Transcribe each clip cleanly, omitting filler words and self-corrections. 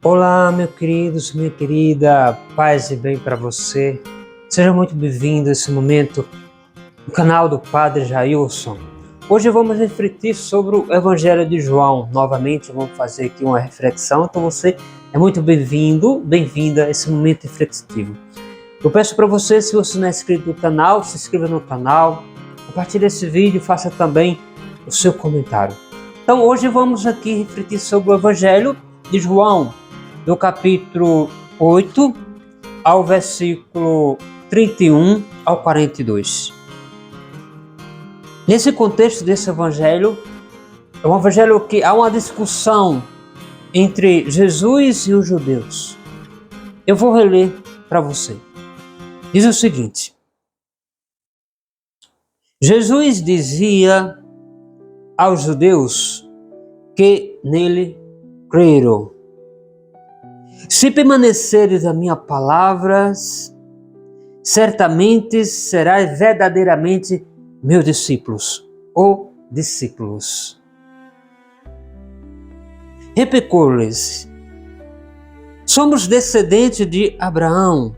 Olá, meus queridos, minha querida, paz e bem para você. Seja muito bem-vindo a esse momento no canal do Padre Jailson. Hoje vamos refletir sobre o Evangelho de João. Novamente vamos fazer aqui uma reflexão, então você é muito bem-vindo, bem-vinda a esse momento reflexivo. Eu peço para você, se você não é inscrito no canal, se inscreva no canal, compartilhe esse vídeo e faça também o seu comentário. Então hoje vamos aqui refletir sobre o Evangelho de João, do capítulo 8 ao versículo 31 ao 42. Nesse contexto desse evangelho, é um evangelho que há uma discussão entre Jesus e os judeus. Eu vou reler para você. Diz o seguinte: Jesus dizia aos judeus que nele creram: se permaneceres as minhas palavras, certamente serás verdadeiramente meus discípulos ou discípulos. Replicou-lhes: somos descendentes de Abraão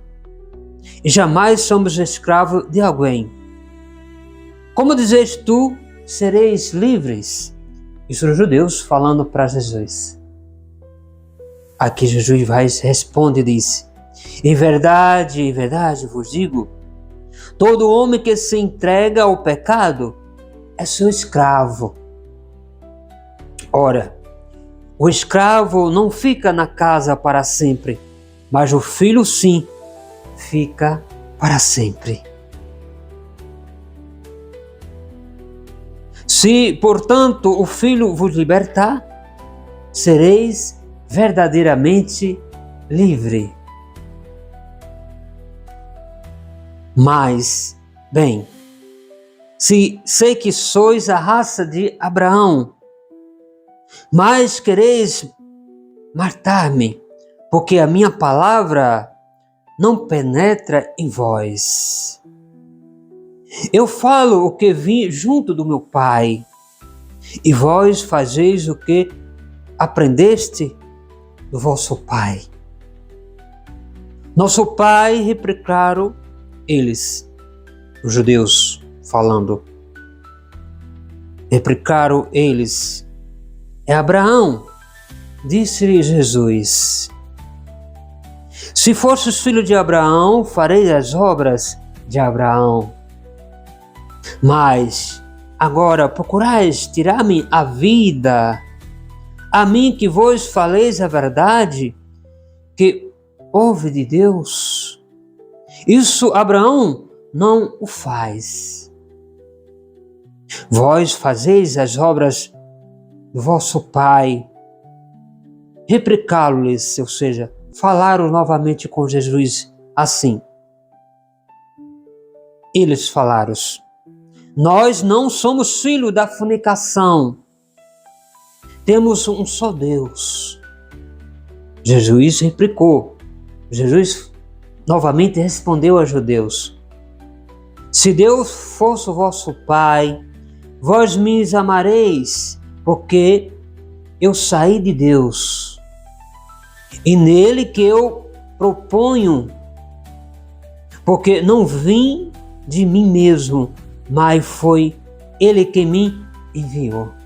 e jamais somos escravos de alguém. Como dizes tu, sereis livres? Isso os judeus falando para Jesus. Aqui Jesus responde e diz: em verdade vos digo, todo homem que se entrega ao pecado é seu escravo. Ora, o escravo não fica na casa para sempre, mas o filho sim fica para sempre. Se, portanto, o filho vos libertar, sereis verdadeiramente livre. Mas, bem, se sei que sois a raça de Abraão, mas quereis matar-me, porque a minha palavra não penetra em vós. Eu falo o que vim junto do meu Pai, e vós fazeis o que aprendeste do vosso pai. Nosso pai, replicaram eles, os judeus falando. Replicaram eles: é Abraão. Disse-lhe Jesus: se fosses filho de Abraão, fareis as obras de Abraão. Mas agora procurais tirar-me a vida, a mim que vos faleis a verdade, que ouve de Deus. Isso Abraão não o faz. Vós fazeis as obras do vosso pai. Replicá-lo-lhes, ou seja, falaram novamente com Jesus assim. Eles falaram: nós não somos filhos da fornicação. Temos um só Deus. Jesus replicou. Jesus novamente respondeu aos judeus: se Deus fosse o vosso Pai, vós me amareis, porque eu saí de Deus. E nele que eu proponho, porque não vim de mim mesmo, mas foi ele que me enviou.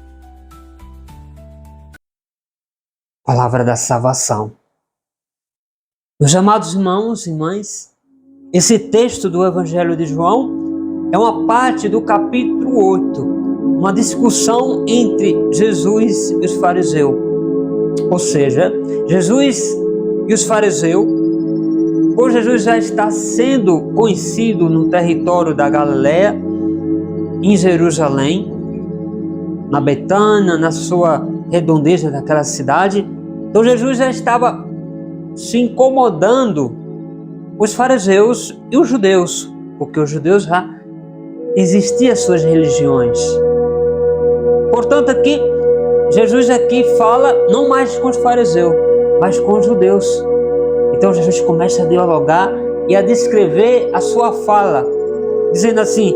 Palavra da salvação. Meus amados irmãos e irmãs, esse texto do Evangelho de João é uma parte do capítulo 8, uma discussão entre Jesus e os fariseus. Ou seja, Jesus e os fariseus, por Jesus já está sendo conhecido no território da Galileia, em Jerusalém, na Betânia, na sua redondeza daquela cidade. Então Jesus já estava se incomodando os fariseus e os judeus, porque os judeus já existiam suas religiões. Portanto, aqui Jesus fala não mais com os fariseus, mas com os judeus. Então Jesus começa a dialogar e a descrever a sua fala, dizendo assim: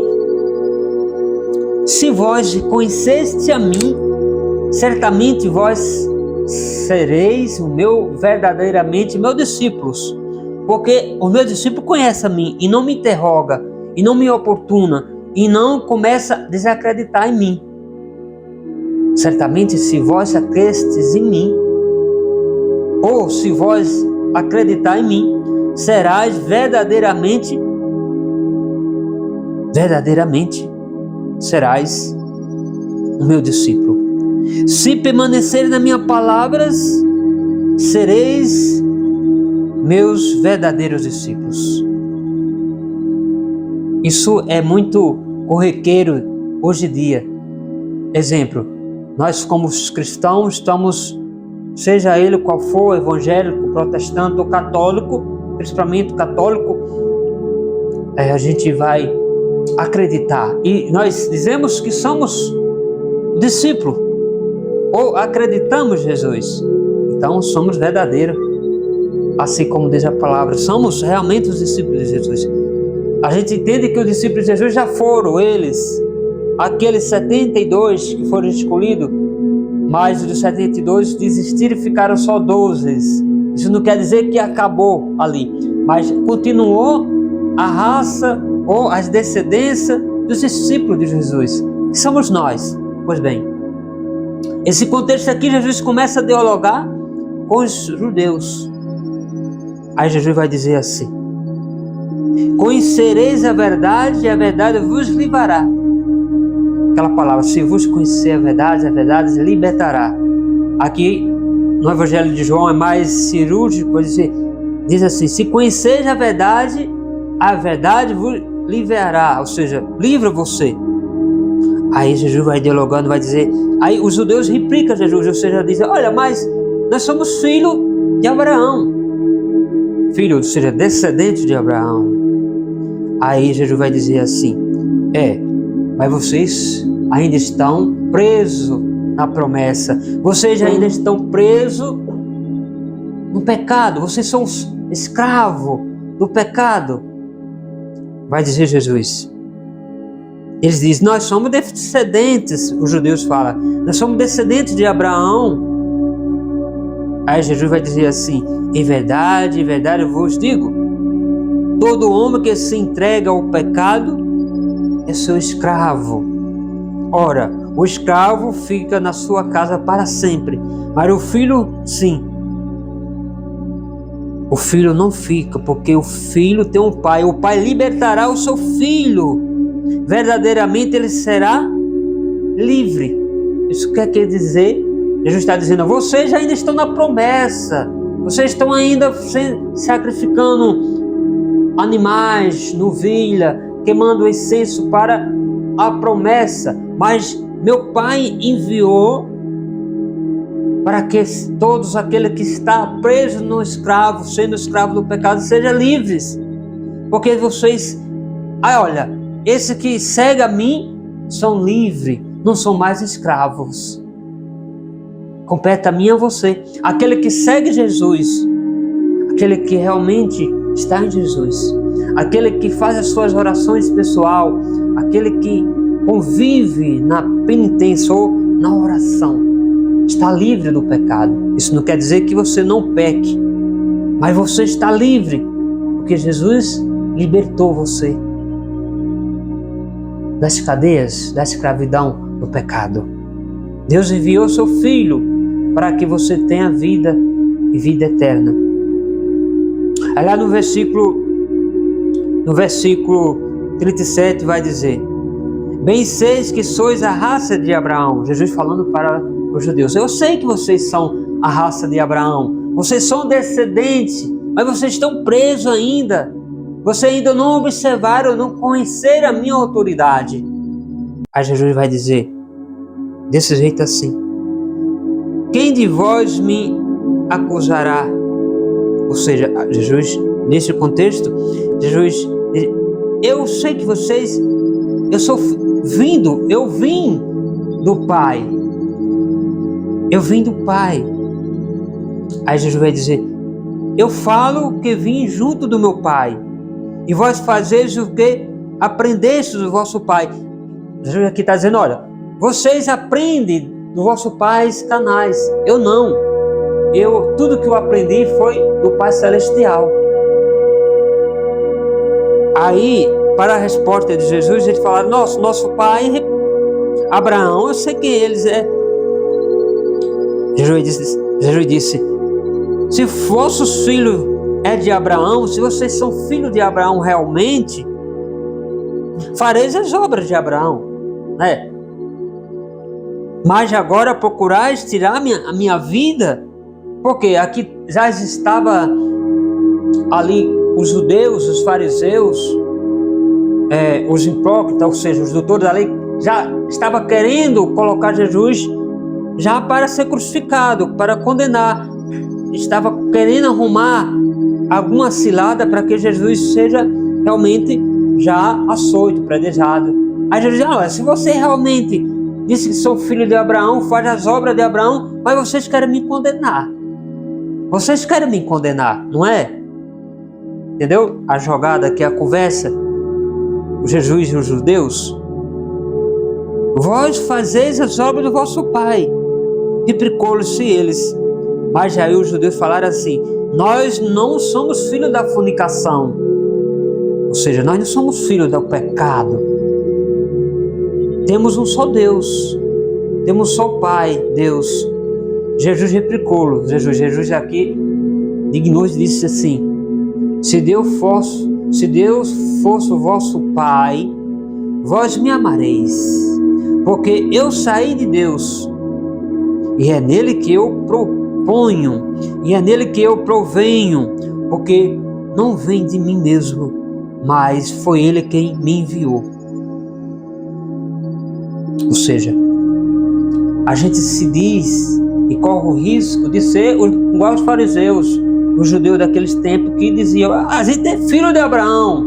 se vós conheceste a mim, certamente vós sereis verdadeiramente meus discípulos. Porque o meu discípulo conhece a mim e não me interroga, e não me oportuna, e não começa a desacreditar em mim. Certamente, se vós acreditastes em mim, ou se vós acreditar em mim, serás verdadeiramente serás o meu discípulo. Se permanecerem nas minhas palavras, sereis meus verdadeiros discípulos. Isso é muito corriqueiro hoje em dia. Exemplo, nós como cristãos estamos, seja ele qual for, evangélico, protestante ou católico, principalmente católico, a gente vai acreditar. E nós dizemos que somos discípulos, ou acreditamos em Jesus. Então somos verdadeiros, assim como diz a palavra, somos realmente os discípulos de Jesus. A gente entende que os discípulos de Jesus já foram eles, aqueles 72 que foram escolhidos, mas dos 72 desistiram e ficaram só 12. Isso não quer dizer que acabou ali, mas continuou a raça ou as descendências dos discípulos de Jesus, que somos nós. Pois bem, esse contexto aqui, Jesus começa a dialogar com os judeus. Aí Jesus vai dizer assim: conhecereis a verdade e a verdade vos livrará. Aquela palavra, se vos conhecer a verdade libertará. Aqui no Evangelho de João é mais cirúrgico, diz assim: se conheceis a verdade vos livrará, ou seja, livra você. Aí Jesus vai dialogando, vai dizer, aí os judeus replicam a Jesus, ou seja, dizem, olha, mas nós somos filhos de Abraão, filho, ou seja, descendente de Abraão. Aí Jesus vai dizer assim, mas vocês ainda estão presos na promessa, vocês ainda estão presos no pecado, vocês são escravos do pecado. Vai dizer Jesus. Eles dizem, nós somos descendentes, os judeus falam, nós somos descendentes de Abraão. Aí Jesus vai dizer assim, em verdade eu vos digo, todo homem que se entrega ao pecado é seu escravo. Ora, o escravo fica na sua casa para sempre, mas o filho, sim. O filho não fica, porque o filho tem um pai, o pai libertará o seu filho. Verdadeiramente ele será livre. Isso quer dizer, Jesus está dizendo, vocês ainda estão na promessa, vocês estão ainda sacrificando animais, novilha, queimando incenso para a promessa, mas meu Pai enviou para que todos aqueles que estão presos no escravo, sendo escravo do pecado, sejam livres, porque vocês, olha, esse que segue a mim são livres, não são mais escravos. Compete a mim e a você. Aquele que segue Jesus, aquele que realmente está em Jesus, aquele que faz as suas orações pessoal, aquele que convive na penitência ou na oração, está livre do pecado. Isso não quer dizer que você não peque, mas você está livre, porque Jesus libertou você das cadeias, da escravidão do pecado. Deus enviou seu Filho para que você tenha vida e vida eterna. Aí lá no versículo 37 vai dizer, bem seis que sois a raça de Abraão. Jesus falando para os judeus, eu sei que vocês são a raça de Abraão, vocês são descendentes, mas vocês estão presos ainda. Vocês ainda não observaram, não conheceram a minha autoridade. Aí Jesus vai dizer, desse jeito assim, quem de vós me acusará? Ou seja, Jesus, nesse contexto, Jesus diz, eu sei que vocês, eu vim do Pai. Eu vim do Pai. Aí Jesus vai dizer, eu falo que vim junto do meu Pai. E vós fazeis o que aprendestes do vosso pai. Jesus aqui está dizendo, olha, vocês aprendem do vosso pai canais, eu não. tudo que eu aprendi foi do Pai Celestial. Aí, para a resposta de Jesus, eles falaram: nosso pai Abraão, eu sei quem eles é. Jesus disse: se vossos filhos é de Abraão, se vocês são filhos de Abraão realmente, fareis as obras de Abraão, né? Mas agora procurais tirar a minha vida, porque aqui já estava ali os judeus, os fariseus, os hipócritas, ou seja, os doutores da lei, já estava querendo colocar Jesus já para ser crucificado, para condenar. Estava querendo arrumar alguma cilada para que Jesus seja realmente já açoito, predejado. Aí Jesus diz: se você realmente disse que sou filho de Abraão, faz as obras de Abraão, mas vocês querem me condenar. Vocês querem me condenar, não é? Entendeu? A jogada aqui, a conversa, o Jesus e os judeus. Vós fazeis as obras do vosso pai. Replicou-lhes eles. Mas aí os judeus falaram assim: nós não somos filhos da fornicação. Ou seja, nós não somos filhos do pecado. Temos um só Deus. Temos um só Pai, Deus. Jesus replicou-lhes. Jesus aqui dignou-se e disse assim: se Deus fosse o vosso Pai, vós me amareis, porque eu saí de Deus, e é nele que eu proponho, e é nele que eu provenho, porque não vem de mim mesmo, mas foi ele quem me enviou. Ou seja, a gente se diz e corre o risco de ser igual os fariseus, os judeus daqueles tempos que diziam: a gente é filho de Abraão,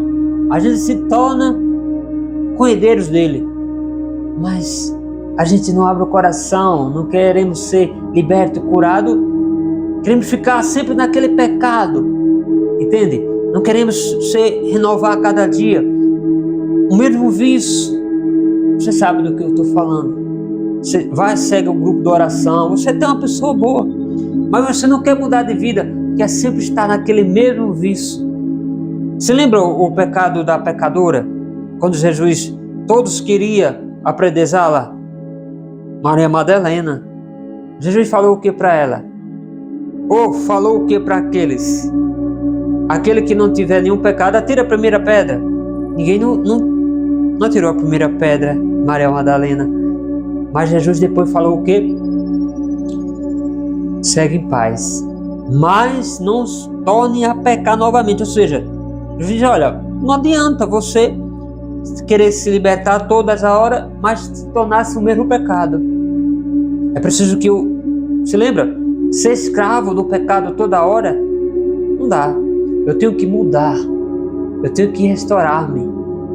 a gente se torna co-herdeiros dele, mas a gente não abre o coração, não queremos ser libertos, curados, queremos ficar sempre naquele pecado, entende? Não queremos renovar a cada dia o mesmo vício. Você sabe do que eu estou falando. Você vai, segue o grupo de oração, você tem uma pessoa boa, mas você não quer mudar de vida, quer sempre estar naquele mesmo vício. Você lembra o pecado da pecadora? Quando Jesus, todos queriam apredejá-la, Maria Madalena, Jesus falou o que para ela? Ou falou o que para aqueles? Aquele que não tiver nenhum pecado, atira a primeira pedra. Ninguém não tirou a primeira pedra, Maria Madalena. Mas Jesus depois falou o que? Segue em paz, mas não torne a pecar novamente. Ou seja, Jesus diz: olha, não adianta você querer se libertar todas as horas, mas se tornar-se o mesmo pecado. É preciso que se lembra? Ser escravo do pecado toda hora não dá. Eu tenho que mudar, eu tenho que restaurar-me.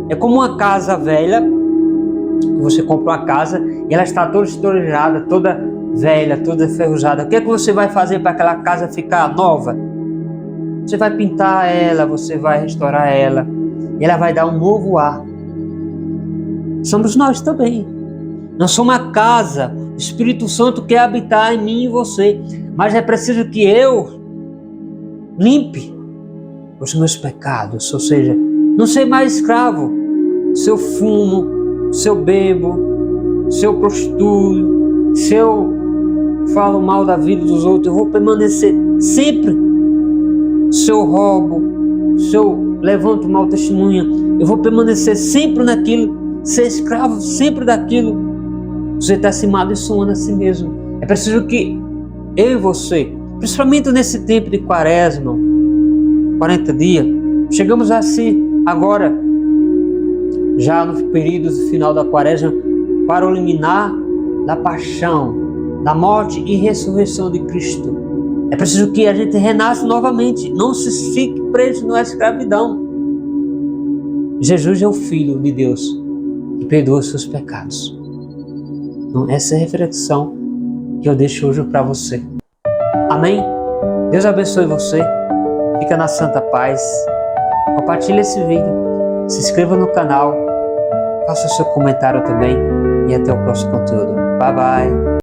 É como uma casa velha, você compra uma casa e ela está toda estojada, toda velha, toda enferrujada. O que é que você vai fazer para aquela casa ficar nova? Você vai pintar ela, você vai restaurar ela, e ela vai dar um novo ar. Somos nós também. Nós somos uma casa. O Espírito Santo quer habitar em mim e em você, mas é preciso que eu limpe os meus pecados, ou seja, não ser mais escravo. Se eu fumo, se eu bebo, se eu prostituo, se eu falo mal da vida dos outros, eu vou permanecer sempre. Se eu roubo, se eu levanto mau testemunho, eu vou permanecer sempre naquilo, ser escravo sempre daquilo. Você está se amaldiçoando a si mesmo. É preciso que eu e você, principalmente nesse tempo de quaresma, 40 dias, chegamos assim agora, já no período final da quaresma, para o liminar da paixão, da morte e ressurreição de Cristo. É preciso que a gente renasça novamente, não se fique preso na escravidão. Jesus é o Filho de Deus que perdoa os seus pecados. Então, essa é a reflexão que eu deixo hoje para você. Amém? Deus abençoe você. Fica na santa paz. Compartilhe esse vídeo. Se inscreva no canal. Faça seu comentário também. E até o próximo conteúdo. Bye, bye.